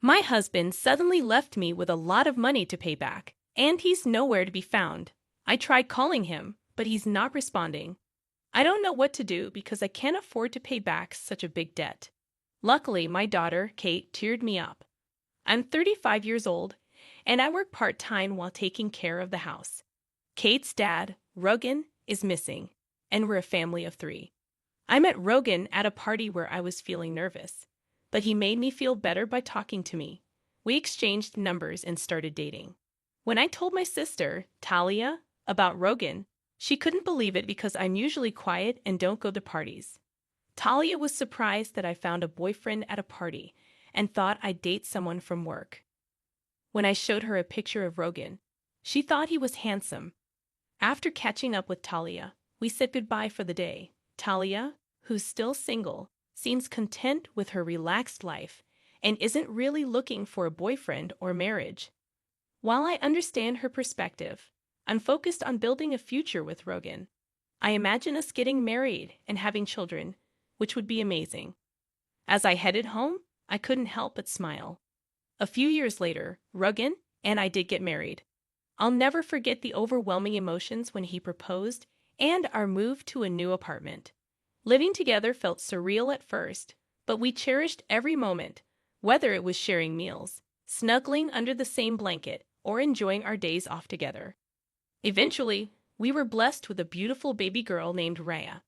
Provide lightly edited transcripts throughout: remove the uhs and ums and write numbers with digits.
My husband suddenly left me with a lot of money to pay back, and he's nowhere to be found. I tried calling him, but he's not responding. I don't know what to do because I can't afford to pay back such a big debt. Luckily, my daughter, Kate, cheered me up. I'm 35 years old, and I work part-time while taking care of the house. Kate's dad, Rogan, is missing, and we're a family of 3. I met Rogan at a party where I was feeling nervous, but he made me feel better by talking to me. We exchanged numbers and started dating. When I told my sister, Talia, about Rogan, she couldn't believe it because I'm usually quiet and don't go to parties. Talia was surprised that I found a boyfriend at a party and thought I'd date someone from work. When I showed her a picture of Rogan, she thought he was handsome. After catching up with Talia, we said goodbye for the day. Talia, who's still single, seems content with her relaxed life and isn't really looking for a boyfriend or marriage. While I understand her perspective, I'm focused on building a future with Rogan. I imagine us getting married and having children, which would be amazing. As I headed home, I couldn't help but smile. A few years later, Rogan and I did get married. I'll never forget the overwhelming emotions when he proposed and our move to a new apartment. Living together felt surreal at first, but we cherished every moment, whether it was sharing meals, snuggling under the same blanket, or enjoying our days off together. Eventually, we were blessed with a beautiful baby girl named Rhea.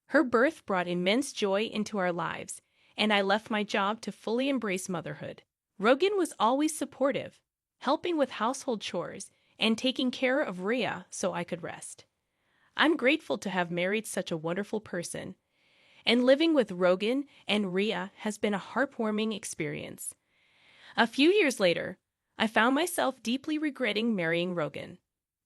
Her birth brought immense joy into our lives, and I left my job to fully embrace motherhood. Rogan was always supportive, helping with household chores and taking care of Rhea so I could rest. I'm grateful to have married such a wonderful person, and living with Rogan and Rhea has been a heartwarming experience. A few years later, I found myself deeply regretting marrying Rogan.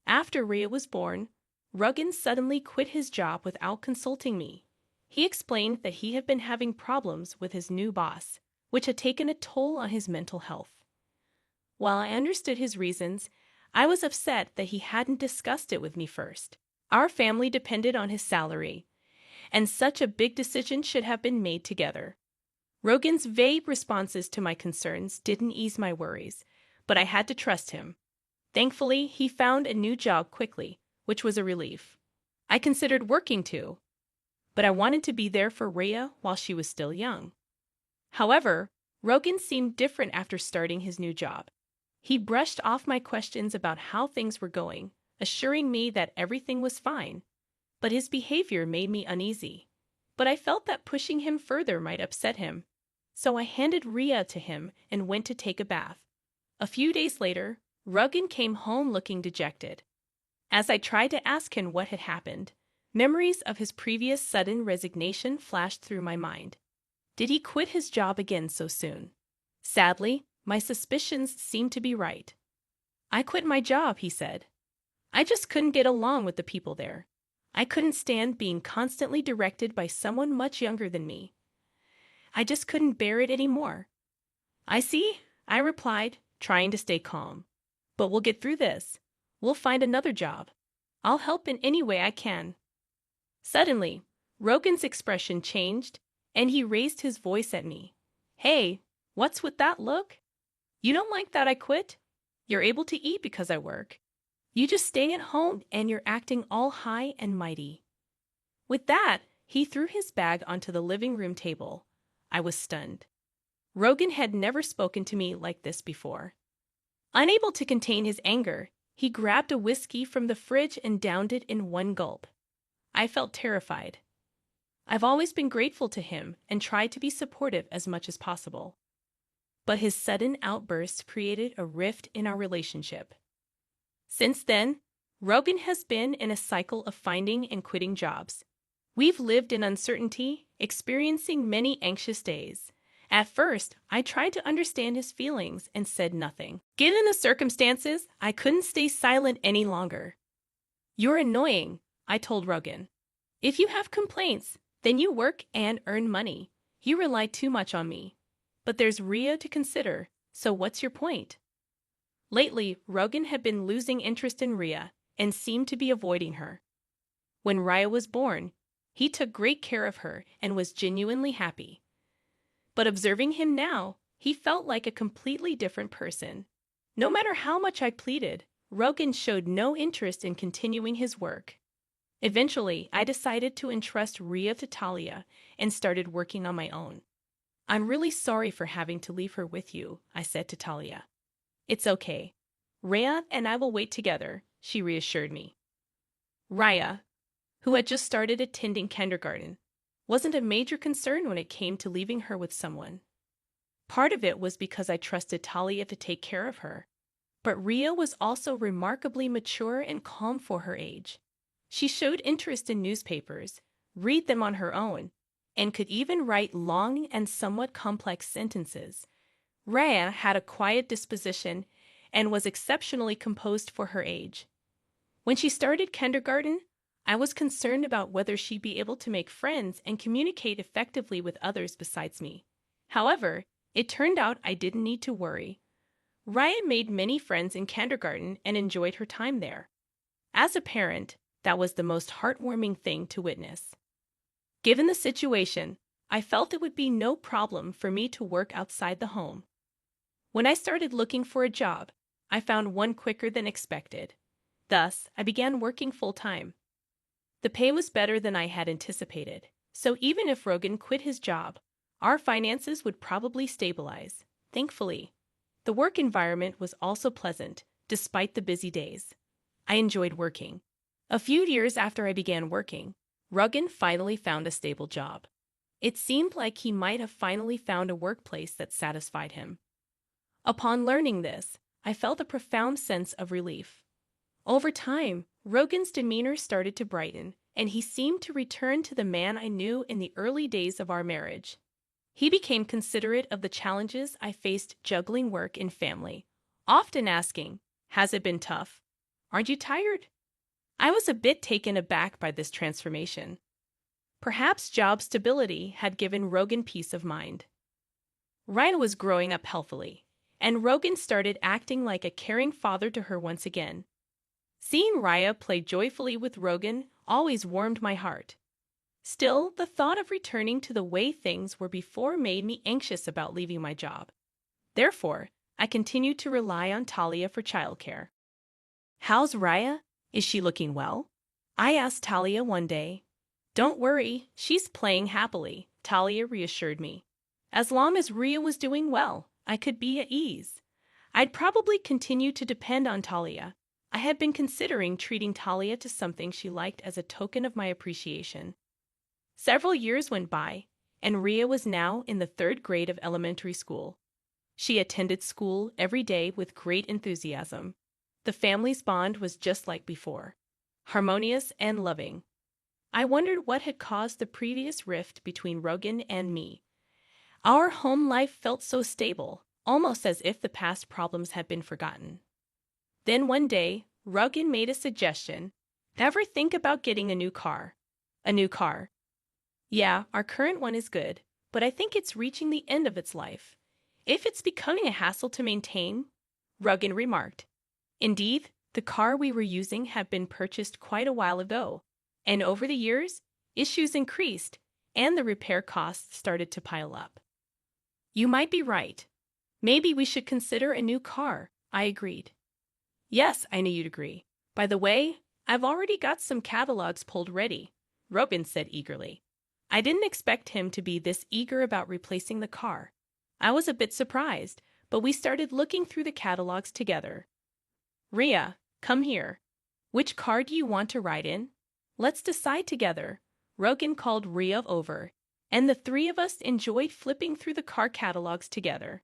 After Rhea was born, Rogan suddenly quit his job without consulting me. He explained that he had been having problems with his new boss, which had taken a toll on his mental health. While I understood his reasons, I was upset that he hadn't discussed it with me first. Our family depended on his salary, and such a big decision should have been made together. Rogan's vague responses to my concerns didn't ease my worries, but I had to trust him. Thankfully, he found a new job quickly, which was a relief. I considered working too, but I wanted to be there for Rhea while she was still young. However, Rogan seemed different after starting his new job. He brushed off my questions about how things were going, assuring me that everything was fine, but his behavior made me uneasy. But I felt that pushing him further might upset him, so I handed Rhea to him and went to take a bath. A few days later, Rogan came home looking dejected. As I tried to ask him what had happened, memories of his previous sudden resignation flashed through my mind. Did he quit his job again so soon? Sadly, my suspicions seemed to be right. I quit my job, he said. I just couldn't get along with the people there. I couldn't stand being constantly directed by someone much younger than me. I just couldn't bear it anymore. I see, I replied, trying to stay calm. But we'll get through this. We'll find another job. I'll help in any way I can. Suddenly, Rogan's expression changed, and he raised his voice at me. Hey, what's with that look? You don't like that I quit? You're able to eat because I work. You just stay at home and you're acting all high and mighty. With that, he threw his bag onto the living room table. I was stunned. Rogan had never spoken to me like this before. Unable to contain his anger, he grabbed a whiskey from the fridge and downed it in one gulp. I felt terrified. I've always been grateful to him and tried to be supportive as much as possible. But his sudden outburst created a rift in our relationship. Since then, Rogan has been in a cycle of finding and quitting jobs. We've lived in uncertainty, experiencing many anxious days. At first, I tried to understand his feelings and said nothing. Given the circumstances, I couldn't stay silent any longer. You're annoying, I told Rogan. If you have complaints, then you work and earn money. You rely too much on me. But there's Rhea to consider, so what's your point? Lately, Rogan had been losing interest in Rhea and seemed to be avoiding her. When Rhea was born, he took great care of her and was genuinely happy. But observing him now, He felt like a completely different person. No matter how much I pleaded, Rogan showed no interest in continuing his work. Eventually, I decided to entrust Rhea to Talia and started working on my own. I'm really sorry for having to leave her with you, I said to Talia. It's okay. Rhea and I will wait together, she reassured me. Rhea, who had just started attending kindergarten, wasn't a major concern when it came to leaving her with someone. Part of it was because I trusted Talia to take care of her. But Rhea was also remarkably mature and calm for her age. She showed interest in newspapers, read them on her own, and could even write long and somewhat complex sentences. Rhea had a quiet disposition and was exceptionally composed for her age. When she started kindergarten, I was concerned about whether she'd be able to make friends and communicate effectively with others besides me. However, it turned out I didn't need to worry. Rhea made many friends in kindergarten and enjoyed her time there. As a parent, that was the most heartwarming thing to witness. Given the situation, I felt it would be no problem for me to work outside the home. When I started looking for a job, I found one quicker than expected. Thus, I began working full-time. The pay was better than I had anticipated, so even if Rogan quit his job, our finances would probably stabilize, thankfully. The work environment was also pleasant, despite the busy days. I enjoyed working. A few years after I began working, Rogan finally found a stable job. It seemed like he might have finally found a workplace that satisfied him. Upon learning this, I felt a profound sense of relief. Over time, Rogan's demeanor started to brighten, and he seemed to return to the man I knew in the early days of our marriage. He became considerate of the challenges I faced juggling work and family, often asking, "Has it been tough? Aren't you tired?" I was a bit taken aback by this transformation. Perhaps job stability had given Rogan peace of mind. Rhea was growing up healthily, and Rogan started acting like a caring father to her once again. Seeing Rhea play joyfully with Rogan always warmed my heart. Still, the thought of returning to the way things were before made me anxious about leaving my job. Therefore, I continued to rely on Talia for childcare. "How's Rhea? Is she looking well?" I asked Talia one day. "Don't worry, she's playing happily," Talia reassured me. As long as Rhea was doing well, I could be at ease. I'd probably continue to depend on Talia. I had been considering treating Talia to something she liked as a token of my appreciation. Several years went by, and Rhea was now in the 3rd grade of elementary school. She attended school every day with great enthusiasm. The family's bond was just like before, harmonious and loving. I wondered what had caused the previous rift between Rogan and me. Our home life felt so stable, almost as if the past problems had been forgotten. Then one day, Rogan made a suggestion. "Ever think about getting a new car?" "A new car?" "Yeah, our current one is good, but I think it's reaching the end of its life. If it's becoming a hassle to maintain," Rogan remarked. Indeed, the car we were using had been purchased quite a while ago, and over the years, issues increased, and the repair costs started to pile up. "You might be right. Maybe we should consider a new car," I agreed. "Yes, I knew you'd agree. By the way, I've already got some catalogs pulled ready," Rogan said eagerly. I didn't expect him to be this eager about replacing the car. I was a bit surprised, but we started looking through the catalogs together. "Rhea, come here. Which car do you want to ride in? Let's decide together." Rogan called Rhea over, and the 3 of us enjoyed flipping through the car catalogs together.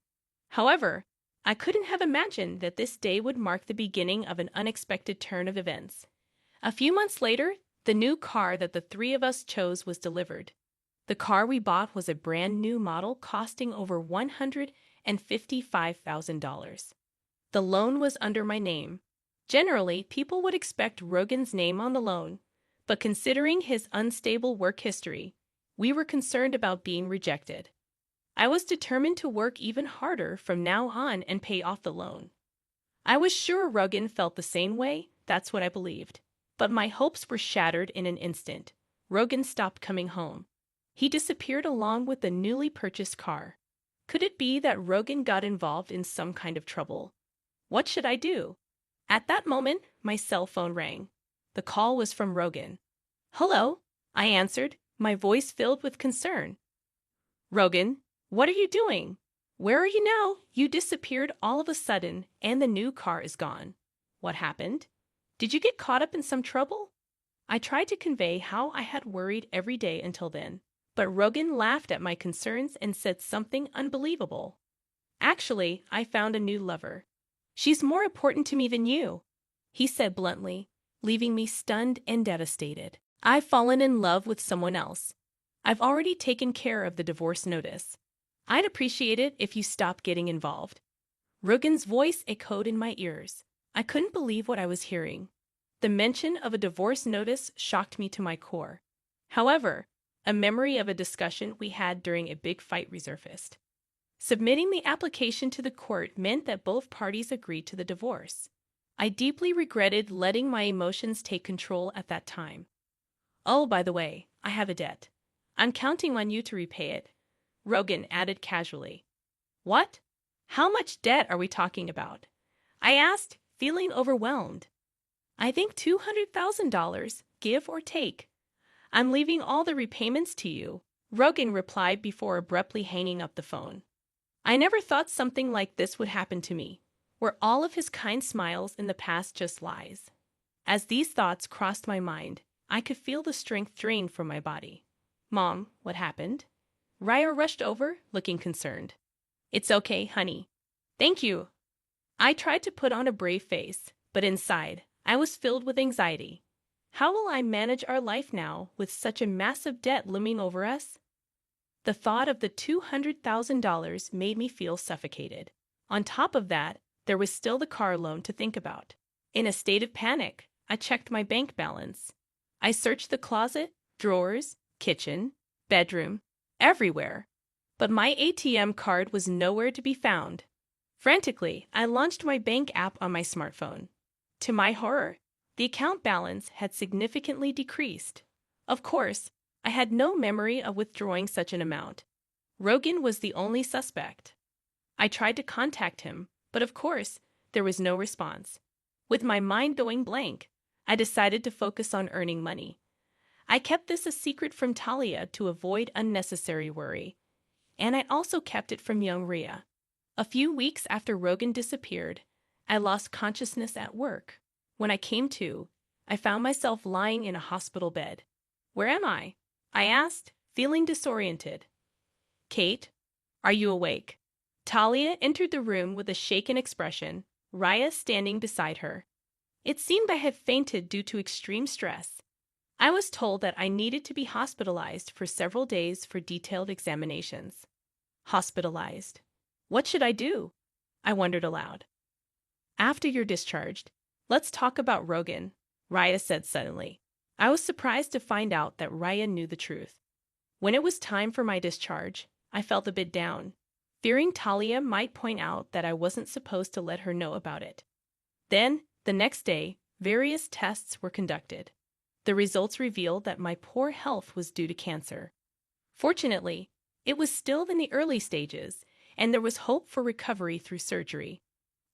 However, I couldn't have imagined that this day would mark the beginning of an unexpected turn of events. A few months later, the new car that the 3 of us chose was delivered. The car we bought was a brand new model costing over $155,000. The loan was under my name. Generally, people would expect Rogan's name on the loan, but considering his unstable work history, we were concerned about being rejected. I was determined to work even harder from now on and pay off the loan. I was sure Rogan felt the same way, that's what I believed. But my hopes were shattered in an instant. Rogan stopped coming home. He disappeared along with the newly purchased car. Could it be that Rogan got involved in some kind of trouble? What should I do? At that moment, my cell phone rang. The call was from Rogan. "Hello," I answered, my voice filled with concern. "Rogan, what are you doing? Where are you now? You disappeared all of a sudden, and the new car is gone. What happened? Did you get caught up in some trouble?" I tried to convey how I had worried every day until then, but Rogan laughed at my concerns and said something unbelievable. "Actually, I found a new lover. She's more important to me than you," he said bluntly, leaving me stunned and devastated. "I've fallen in love with someone else. I've already taken care of the divorce notice. I'd appreciate it if you stopped getting involved." Rogan's voice echoed in my ears. I couldn't believe what I was hearing. The mention of a divorce notice shocked me to my core. However, a memory of a discussion we had during a big fight resurfaced. Submitting the application to the court meant that both parties agreed to the divorce. I deeply regretted letting my emotions take control at that time. "Oh, by the way, I have a debt. I'm counting on you to repay it," Rogan added casually. "What? How much debt are we talking about?" I asked, feeling overwhelmed. "I think $200,000, give or take. I'm leaving all the repayments to you," Rogan replied before abruptly hanging up the phone. I never thought something like this would happen to me. Were all of his kind smiles in the past just lies? As these thoughts crossed my mind, I could feel the strength drain from my body. "Mom, what happened?" Raya rushed over, looking concerned. "It's okay, honey. Thank you." I tried to put on a brave face, but inside, I was filled with anxiety. How will I manage our life now with such a massive debt looming over us? The thought of the $200,000 made me feel suffocated. On top of that, there was still the car loan to think about. In a state of panic, I checked my bank balance. I searched the closet, drawers, kitchen, bedroom, everywhere. But my ATM card was nowhere to be found. Frantically, I launched my bank app on my smartphone. To my horror, the account balance had significantly decreased. Of course, I had no memory of withdrawing such an amount. Rogan was the only suspect. I tried to contact him, but of course, there was no response. With my mind going blank, I decided to focus on earning money. I kept this a secret from Talia to avoid unnecessary worry, and I also kept it from young Rhea. A few weeks after Rogan disappeared, I lost consciousness at work. When I came to, I found myself lying in a hospital bed. "Where am I?" I asked, feeling disoriented. "Kate, are you awake?" Talia entered the room with a shaken expression, Raya standing beside her. It seemed I had fainted due to extreme stress. I was told that I needed to be hospitalized for several days for detailed examinations. Hospitalized. What should I do? I wondered aloud. "After you're discharged, let's talk about Rogan," Raya said suddenly. I was surprised to find out that Raya knew the truth. When it was time for my discharge, I felt a bit down, fearing Talia might point out that I wasn't supposed to let her know about it. Then, the next day, various tests were conducted. The results revealed that my poor health was due to cancer. Fortunately, it was still in the early stages, and there was hope for recovery through surgery.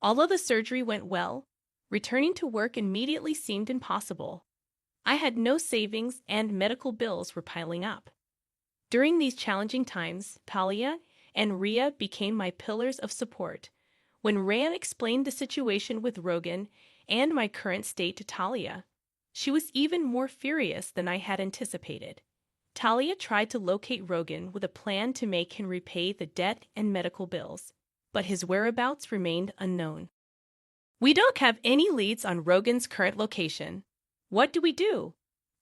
Although the surgery went well, returning to work immediately seemed impossible. I had no savings and medical bills were piling up. During these challenging times, Talia and Rhea became my pillars of support. When Rhea explained the situation with Rogan and my current state to Talia, she was even more furious than I had anticipated. Talia tried to locate Rogan with a plan to make him repay the debt and medical bills, but his whereabouts remained unknown. "We don't have any leads on Rogan's current location. What do we do?"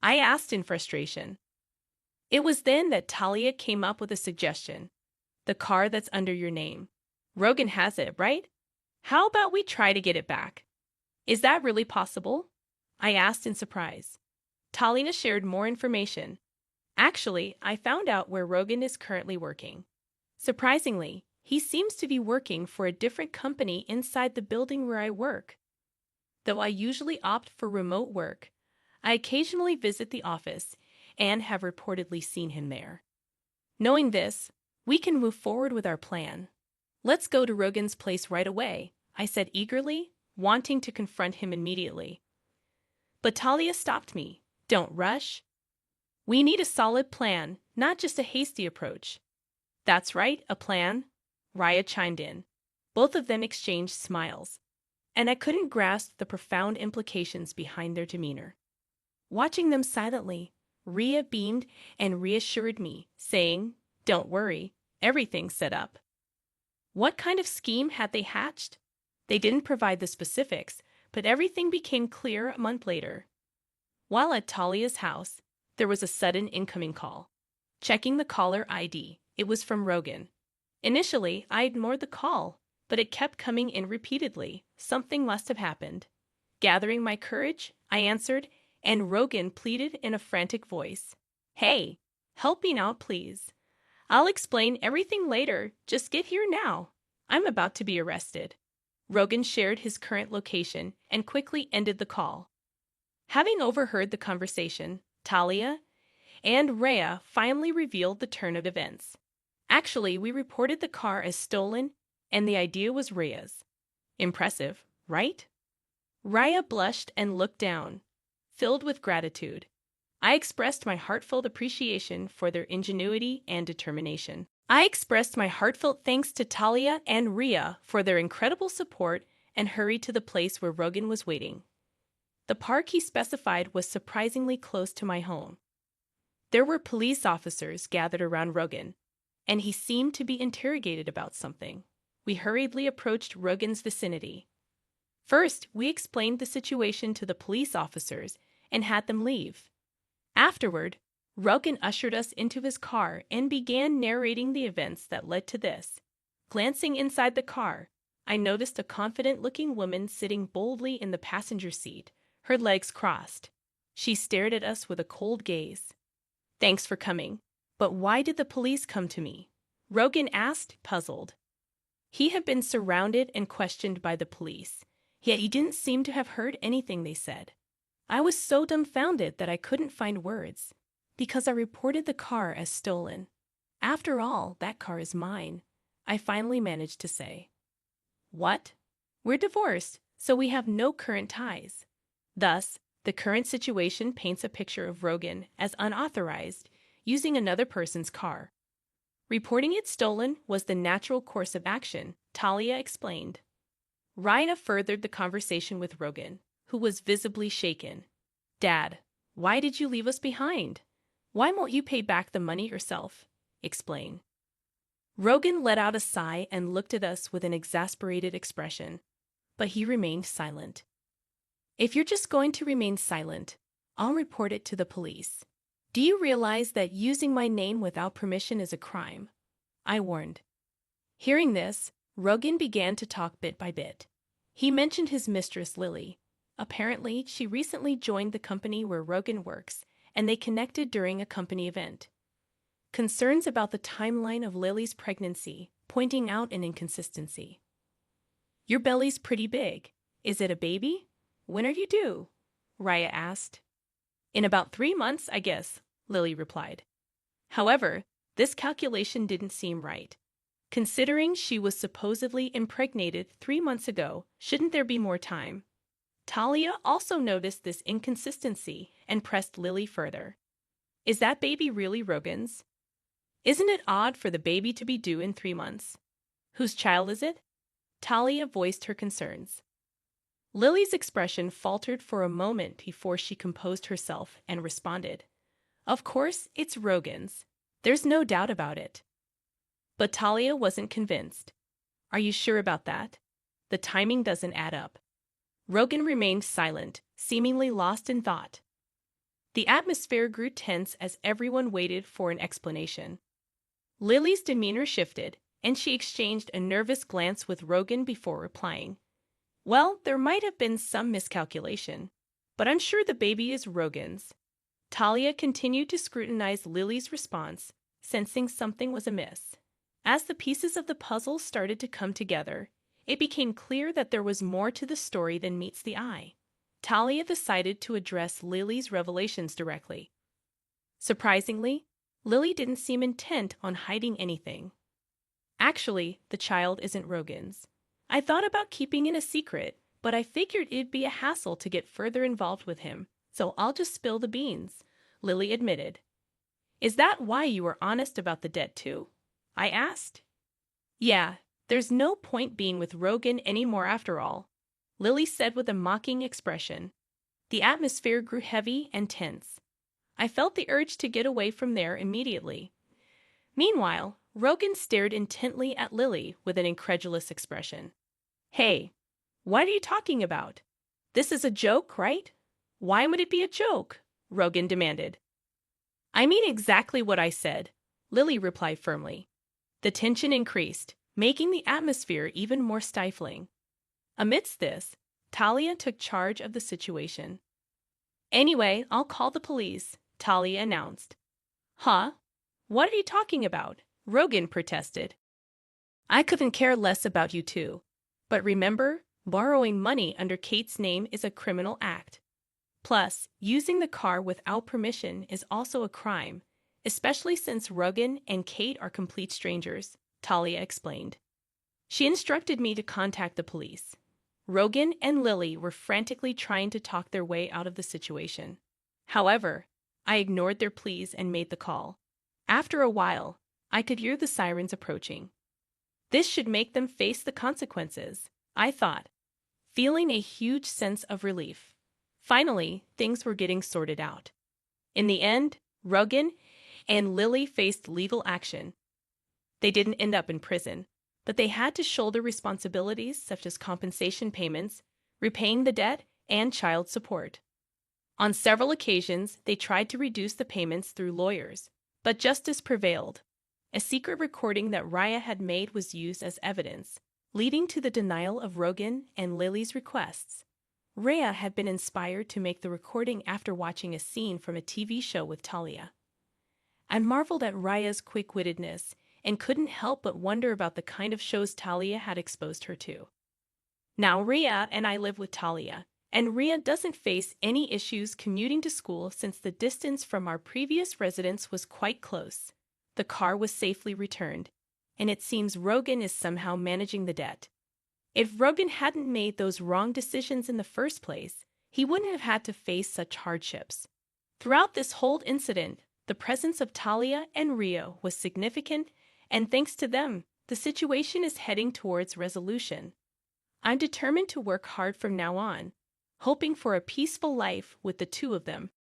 I asked in frustration. It was then that Talia came up with a suggestion. "The car that's under your name. Rogan has it, right? How about we try to get it back?" "Is that really possible?" I asked in surprise. Talia shared more information. "Actually, I found out where Rogan is currently working. Surprisingly, he seems to be working for a different company inside the building where I work. Though I usually opt for remote work, I occasionally visit the office and have reportedly seen him there." Knowing this, We can move forward with our plan. Let's go to Rogan's place right away, I said eagerly, wanting to confront him immediately. But Talia stopped me. Don't rush. We need a solid plan, not just a hasty approach. That's right, a plan, Raya chimed in. Both of them exchanged smiles, and I couldn't grasp the profound implications behind their demeanor. Watching them silently, Rhea beamed and reassured me, saying, "Don't worry, everything's set up." What kind of scheme had they hatched? They didn't provide the specifics, but everything became clear a month later. While at Talia's house, there was a sudden incoming call. Checking the caller ID, it was from Rogan. Initially, I ignored the call, but it kept coming in repeatedly. Something must have happened. Gathering my courage, I answered, and Rogan pleaded in a frantic voice. "Hey, help me out, please. I'll explain everything later. Just get here now. I'm about to be arrested." Rogan shared his current location and quickly ended the call. Having overheard the conversation, Talia and Rhea finally revealed the turn of events. Actually, we reported the car as stolen, and the idea was Rhea's. Impressive, right? Rhea blushed and looked down, filled with gratitude. I expressed my heartfelt appreciation for their ingenuity and determination. I expressed my heartfelt thanks to Talia and Rhea for their incredible support and hurried to the place where Rogan was waiting. The park he specified was surprisingly close to my home. There were police officers gathered around Rogan, and he seemed to be interrogated about something. We hurriedly approached Rogan's vicinity. First, we explained the situation to the police officers and had them leave. Afterward, Rogan ushered us into his car and began narrating the events that led to this. Glancing inside the car, I noticed a confident-looking woman sitting boldly in the passenger seat, her legs crossed. She stared at us with a cold gaze. "Thanks for coming. But why did the police come to me?" Rogan asked, puzzled. He had been surrounded and questioned by the police, yet he didn't seem to have heard anything they said. I was so dumbfounded that I couldn't find words, because I reported the car as stolen. "After all, that car is mine," I finally managed to say. "What? We're divorced, so we have no current ties." Thus, the current situation paints a picture of Rogan as unauthorized, using another person's car. Reporting it stolen was the natural course of action, Talia explained. Rhea furthered the conversation with Rogan, who was visibly shaken. "Dad, why did you leave us behind? Why won't you pay back the money yourself? Explain." Rogan let out a sigh and looked at us with an exasperated expression, but he remained silent. "If you're just going to remain silent, I'll report it to the police. Do you realize that using my name without permission is a crime?" I warned. Hearing this, Rogan began to talk bit by bit. He mentioned his mistress, Lily. Apparently, she recently joined the company where Rogan works, and they connected during a company event. Concerns about the timeline of Lily's pregnancy, pointing out an inconsistency. "Your belly's pretty big. Is it a baby? When are you due?" Rhea asked. "In about 3 months, I guess," Lily replied. However, this calculation didn't seem right. Considering she was supposedly impregnated 3 months ago, shouldn't there be more time? Talia also noticed this inconsistency and pressed Lily further. "Is that baby really Rogan's? Isn't it odd for the baby to be due in 3 months? Whose child is it?" Talia voiced her concerns. Lily's expression faltered for a moment before she composed herself and responded. "Of course, it's Rogan's. There's no doubt about it." But Talia wasn't convinced. "Are you sure about that? The timing doesn't add up." Rogan remained silent, seemingly lost in thought. The atmosphere grew tense as everyone waited for an explanation. Lily's demeanor shifted, and she exchanged a nervous glance with Rogan before replying. "Well, there might have been some miscalculation, but I'm sure the baby is Rogan's." Talia continued to scrutinize Lily's response, sensing something was amiss. As the pieces of the puzzle started to come together, it became clear that there was more to the story than meets the eye. Talia decided to address Lily's revelations directly. Surprisingly, Lily didn't seem intent on hiding anything. Actually, the child isn't Rogan's. I thought about keeping it a secret, but I figured it'd be a hassle to get further involved with him, so I'll just spill the beans, Lily admitted. Is that why you were honest about the debt too? I asked. Yeah, there's no point being with Rogan anymore after all, Lily said with a mocking expression. The atmosphere grew heavy and tense. I felt the urge to get away from there immediately. Meanwhile, Rogan stared intently at Lily with an incredulous expression. Hey, what are you talking about? This is a joke, right? Why would it be a joke? Rogan demanded. I mean exactly what I said, Lily replied firmly. The tension increased, making the atmosphere even more stifling. Amidst this, Talia took charge of the situation. Anyway, I'll call the police, Talia announced. Huh? What are you talking about? Rogan protested. I couldn't care less about you two. But remember, borrowing money under Kate's name is a criminal act. Plus, using the car without permission is also a crime, especially since Rogan and Kate are complete strangers, Talia explained. She instructed me to contact the police. Rogan and Lily were frantically trying to talk their way out of the situation. However, I ignored their pleas and made the call. After a while, I could hear the sirens approaching. This should make them face the consequences, I thought, feeling a huge sense of relief. Finally, things were getting sorted out. In the end, Rogan and Lily faced legal action. They didn't end up in prison, but they had to shoulder responsibilities such as compensation payments, repaying the debt, and child support. On several occasions, they tried to reduce the payments through lawyers, but justice prevailed. A secret recording that Raya had made was used as evidence, leading to the denial of Rogan and Lily's requests. Raya had been inspired to make the recording after watching a scene from a TV show with Talia. I marveled at Raya's quick-wittedness and couldn't help but wonder about the kind of shows Talia had exposed her to. Now Rhea and I live with Talia, and Rhea doesn't face any issues commuting to school since the distance from our previous residence was quite close. The car was safely returned, and it seems Rogan is somehow managing the debt. If Rogan hadn't made those wrong decisions in the first place, he wouldn't have had to face such hardships. Throughout this whole incident, the presence of Talia and Rio was significant, and thanks to them, the situation is heading towards resolution. I'm determined to work hard from now on, hoping for a peaceful life with the two of them.